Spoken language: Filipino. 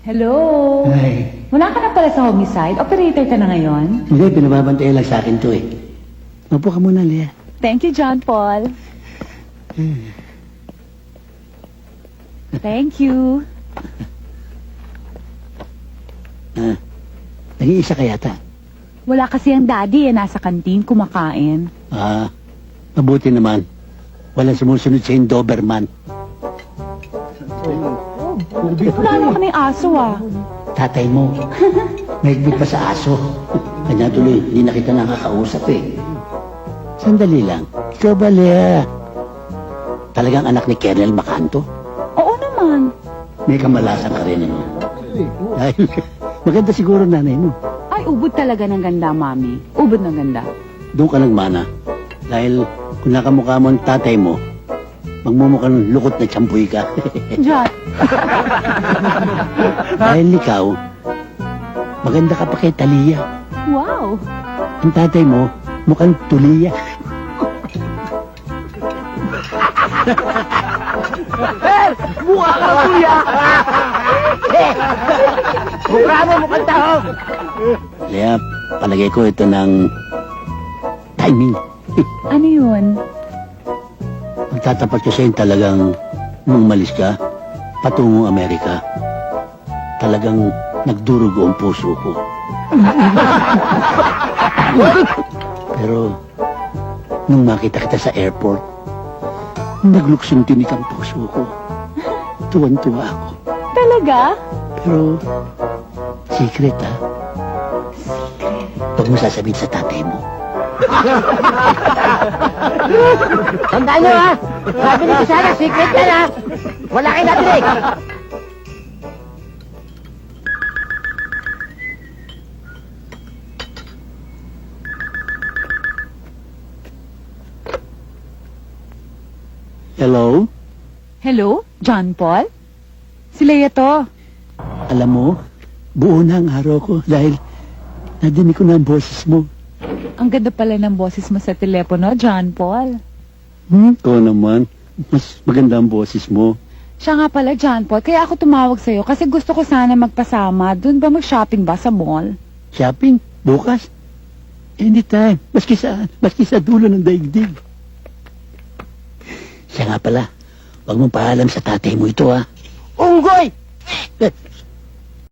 Hello? Ay, Wala ka na pala sa homicide? Operator ka na ngayon? hindi, pinababantay lang sa akin to eh. Mapo ka muna, Lea. Thank you, John Paul. Thank you. Ah, nag-iisa ka yata. Wala kasi ang daddy nasa kantin kumakain. Ah, mabuti naman. Walang sumusunod sa Doberman. Wala naman ka na yung aso Tatay mo, mahigpit pa sa aso. Kanya tuloy, hindi na kita nakakausap eh. Sandali lang. Ikaw ba, Lea? Talagang anak ni Colonel Macanto? Oo naman. May kamalasan ka rin, ano? Dahil, maganda siguro nanay mo. Ay, ubod talaga ng ganda, mami. Ubod ng ganda. Doon ka nagmana. Dahil kung nakamukha mo ang tatay mo, magmumukhang lukot na tsampuy ka. John, Dahil ikaw, maganda ka pa kay Talia. wow. Ang tatay mo, mukhang tuliya. Mukha ka kuya! Mukha mo mukhang tao! Kaya palagay ko ito ng timing. Ano yun? Magtatapat ko sa'yo talagang nung umalis ka, patungong Amerika, talagang nagdurugo ang puso ko. Pero, nung makita kita sa airport, nagluksong tinik ang puso ko. Tuwan-tuwa ako. Talaga? Pero, secret ha? Huwag mo sasabihin sa tatay mo. Tandaan nyo ha! Sabi ni Kisana, secret yan ha! Wala kayo natinig! Hello? Hello? John Paul? Si Leia to. Alam mo, buo na ang araw ko dahil nadinig ko na ang boses mo. Ang ganda pala ng boses mo sa telepono, John Paul. Oo naman. Mas maganda ang boses mo. Siya nga pala, John Paul. Kaya ako tumawag sa'yo kasi gusto ko sana magpasama. Doon ba mag-shopping ba sa mall? Shopping? Bukas? Anytime. Maski sa dulo ng daigdig. Siya nga pala. Huwag mong paalam sa tatay mo ito, ha? Unggoy!